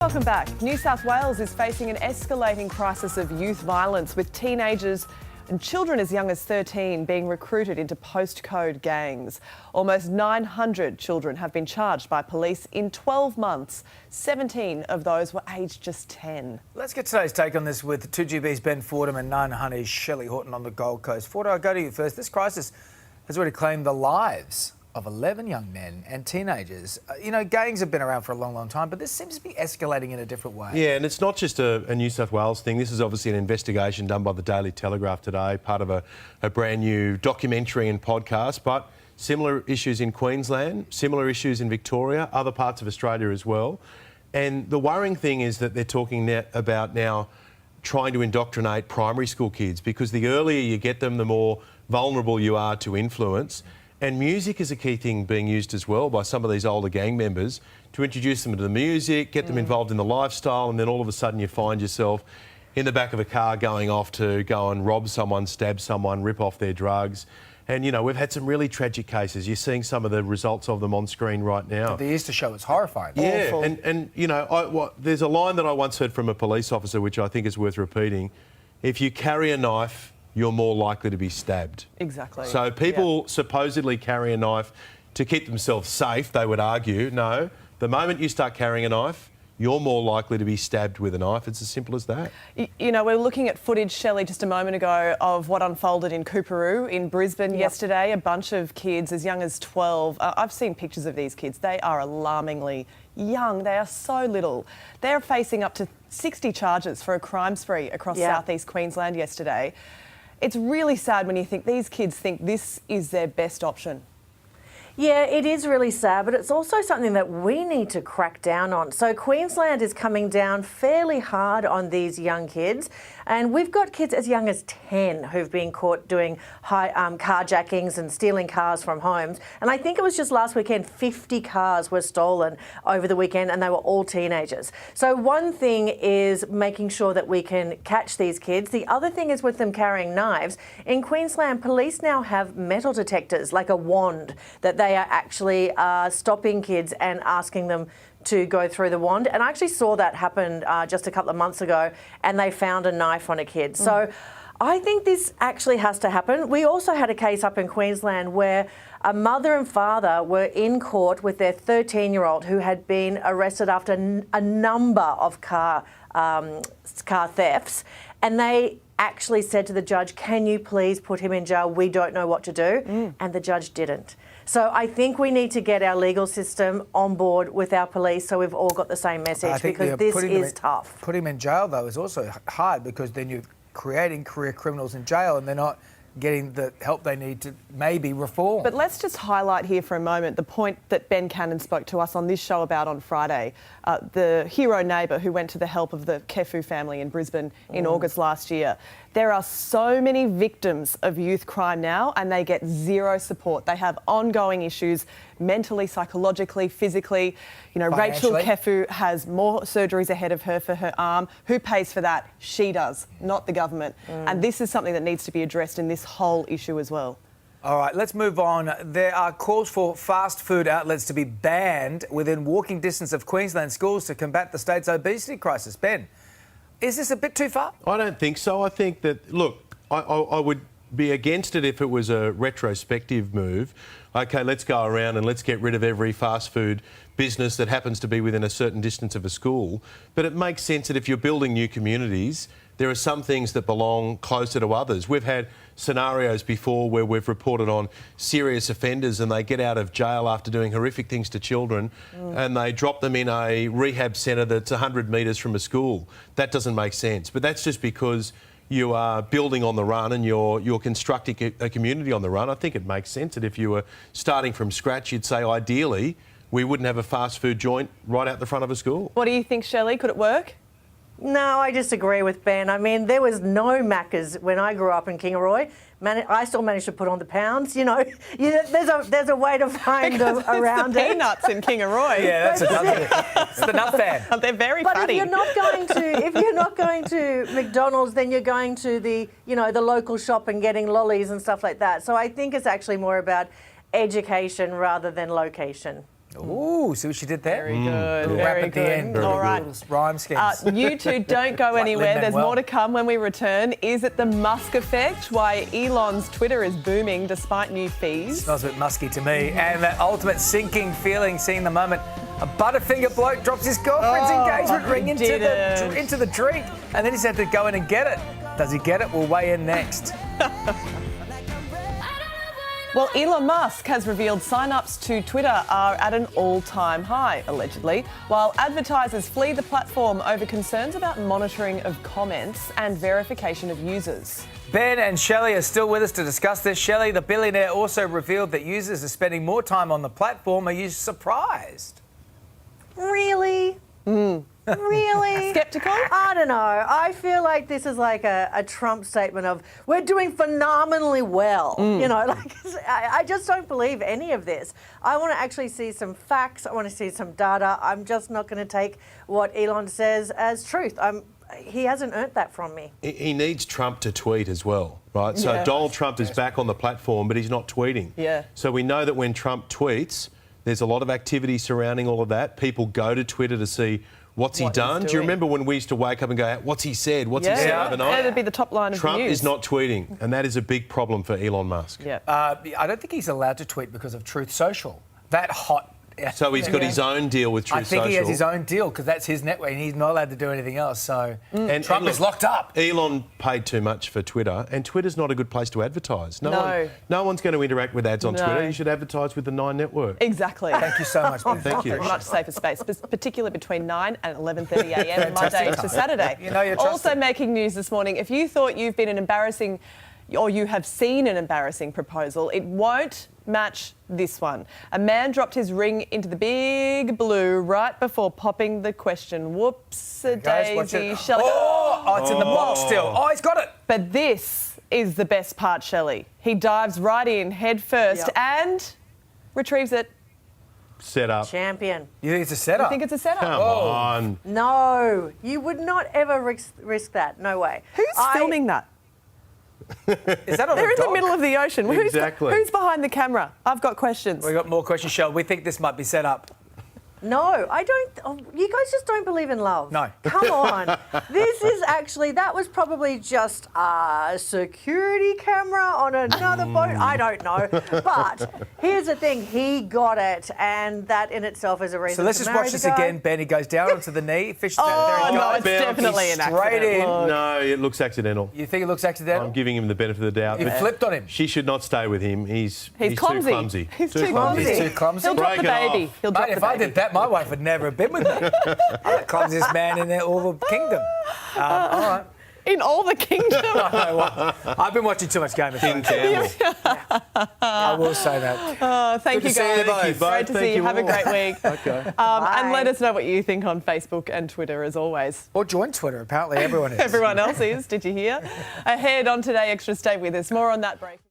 Welcome back. New South Wales is facing an escalating crisis of youth violence, with teenagers and children as young as 13 being recruited into postcode gangs. Almost 900 children have been charged by police in 12 months. 17 of those were aged just 10. Let's get today's take on this with 2GB's Ben Fordham and 9Honey's Shelley Horton on the Gold Coast. Fordham, I'll go to you first. This crisis has already claimed the lives of 11 young men and teenagers. Gangs have been around for a long, long time, but this seems to be escalating in a different way. Yeah, and it's not just a New South Wales thing. This is obviously an investigation done by the Daily Telegraph today, part of a brand new documentary and podcast, but similar issues in Queensland, similar issues in Victoria, other parts of Australia as well. And the worrying thing is that they're talking about now trying to indoctrinate primary school kids, because the earlier you get them, the more vulnerable you are to influence. And music is a key thing being used as well by some of these older gang members to introduce them to the music, get them involved in the lifestyle, and then all of a sudden you find yourself in the back of a car going off to go and rob someone, stab someone, rip off their drugs. And, we've had some really tragic cases. You're seeing some of the results of them on screen right now. The Easter show was horrifying. Yeah, and there's a line that I once heard from a police officer, which I think is worth repeating. If you carry a knife, you're more likely to be stabbed. Exactly. So people supposedly carry a knife to keep themselves safe, they would argue. No, the moment you start carrying a knife, you're more likely to be stabbed with a knife. It's as simple as that. We're looking at footage, Shelley, just a moment ago of what unfolded in Coorparoo in Brisbane yesterday. A bunch of kids as young as 12. I've seen pictures of these kids. They are alarmingly young. They are so little. They're facing up to 60 charges for a crime spree across southeast Queensland yesterday. It's really sad when you think these kids think this is their best option. Yeah, it is really sad, but it's also something that we need to crack down on. So Queensland is coming down fairly hard on these young kids, and we've got kids as young as 10 who've been caught doing carjackings and stealing cars from homes. And I think it was just last weekend, 50 cars were stolen over the weekend, and they were all teenagers. So one thing is making sure that we can catch these kids. The other thing is with them carrying knives. In Queensland, police now have metal detectors, like a wand, that they are actually stopping kids and asking them to go through the wand. And I actually saw that happen just a couple of months ago, and they found a knife on a kid. So I think this actually has to happen. We also had a case up in Queensland where a mother and father were in court with their 13-year-old who had been arrested after a number of car thefts, and they actually said to the judge, "Can you please put him in jail? We don't know what to do." And the judge didn't. So I think we need to get our legal system on board with our police so we've all got the same message, because this is tough. Putting them in jail, though, is also hard, because then you're creating career criminals in jail and they're not getting the help they need to maybe reform. But let's just highlight here for a moment the point that Ben Cannon spoke to us on this show about on Friday. The hero neighbour who went to the help of the Kefu family in Brisbane in August last year. There are so many victims of youth crime now, and they get zero support. They have ongoing issues mentally, psychologically, physically. Rachel Kefu has more surgeries ahead of her for her arm. Who pays for that? She does, not the government. And this is something that needs to be addressed in this whole issue as well. All right, let's move on. There are calls for fast food outlets to be banned within walking distance of Queensland schools to combat the state's obesity crisis. Ben, is this a bit too far? I don't think so. I think that, look, I would be against it if it was a retrospective move. OK, let's go around and let's get rid of every fast food business that happens to be within a certain distance of a school. But it makes sense that if you're building new communities, there are some things that belong closer to others. We've had scenarios before where we've reported on serious offenders and they get out of jail after doing horrific things to children and they drop them in a rehab centre that's 100 metres from a school. That doesn't make sense. But that's just because you are building on the run and you're constructing a community on the run. I think it makes sense that if you were starting from scratch, you'd say ideally we wouldn't have a fast food joint right out the front of a school. What do you think, Shelley? Could it work? No, I disagree with Ben. I mean, there was no Maccas when I grew up in Kingaroy. I still managed to put on the pounds. There's a way to find around it's the peanuts in Kingaroy. Yeah, that's another. It's the nut fan. They're very but fatty. If you're not going to McDonald's, then you're going to the local shop and getting lollies and stuff like that. So I think it's actually more about education rather than location. Ooh, see what she did there? Very good, Little rap very at the good. end. All right. Little rhyme schemes. You two don't go Like anywhere. There's Lin-Manuel. more to come when we return. Is it the Musk effect? Why Elon's Twitter is booming despite new fees? Smells a bit musky to me. And that ultimate sinking feeling, seeing the moment a Butterfinger bloke drops his girlfriend's engagement ring he into the drink, and then he's had to go in and get it. Does he get it? We'll weigh in next. Well, Elon Musk has revealed sign-ups to Twitter are at an all-time high, allegedly, while advertisers flee the platform over concerns about monitoring of comments and verification of users. Ben and Shelley are still with us to discuss this. Shelley, the billionaire, also revealed that users are spending more time on the platform. Are you surprised? Really? Really? Skeptical? I don't know. I feel like this is like a Trump statement of, we're doing phenomenally well. You know, like, I just don't believe any of this. I want to actually see some facts. I want to see some data. I'm just not going to take what Elon says as truth. He hasn't earned that from me. He needs Trump to tweet as well, right? So Yeah. Donald Trump is back on the platform, but he's not tweeting. Yeah. So we know that when Trump tweets, there's a lot of activity surrounding all of that. People go to Twitter to see what's he What he's done. Do you doing. remember when we used to wake up and go, what's he said? What's he said Yeah, overnight? that'd be the top line of Trump the news. is not tweeting, and that is a big problem for Elon Musk. Yeah. I don't think he's allowed to tweet because of Truth Social. That hot. So he's got his own deal with Truth I think Social. he has his own deal because that's his network and he's not allowed to do anything else. So And Trump look, is locked up. Elon paid too much for Twitter, and Twitter's not a good place to advertise. No. No one's going to interact with ads on No. Twitter. You should advertise with the Nine Network. Exactly. Thank you so much. Ben. Thank you. Much safer space, particularly between 9 and 11:30 a.m. Monday to Saturday. You know you're Also trusted. making news this morning, if you thought you've been an embarrassing or you have seen an embarrassing proposal, it won't match this one. A man dropped his ring into the big blue right before popping the question. Whoops, a Guys, watch daisy, it. Shelley. Oh, it's in the box still. Oh, he's got it. But this is the best part, Shelley. He dives right in head first Yep. and retrieves it. Set up. Champion. You think it's a setup? I think it's a setup. Come on. No, you would not ever risk that. No way. Who's filming that? Is that on They're a in the dog? middle of the ocean. Exactly. Who's behind the camera? I've got questions. We got more questions, Shell. We think this might be set up. No, I don't. Oh, you guys just don't believe in love. No. Come on. This is actually, that was probably just a security camera on another boat. I don't know. But here's the thing. He got it. And that in itself is a reason So let's to just marry watch the this guy. again. Ben, he goes down onto the knee, fishes Oh, there he no, goes. it's definitely an Straight accident. in. Look. No, it looks accidental. You think it looks accidental? I'm giving him the benefit of the doubt. You but flipped on him. She should not stay with him. He's clumsy. too clumsy. He's too clumsy. He's too clumsy. He'll drop Break the it baby. off. He'll drop Mate, the if I baby. did that, my wife would never have been with me. I'm the clumsiest man in all the kingdom. All right. In all the kingdom. I've been watching too much Game of Thrones. I will say that. Thank Good you to see you guys. both. Great to Thank see you. you Have a all. great week. Okay. And let us know what you think on Facebook and Twitter as always. Or join Twitter. Apparently everyone is. Everyone else is. Did you hear? Ahead on Today Extra, stay with us. More on that break.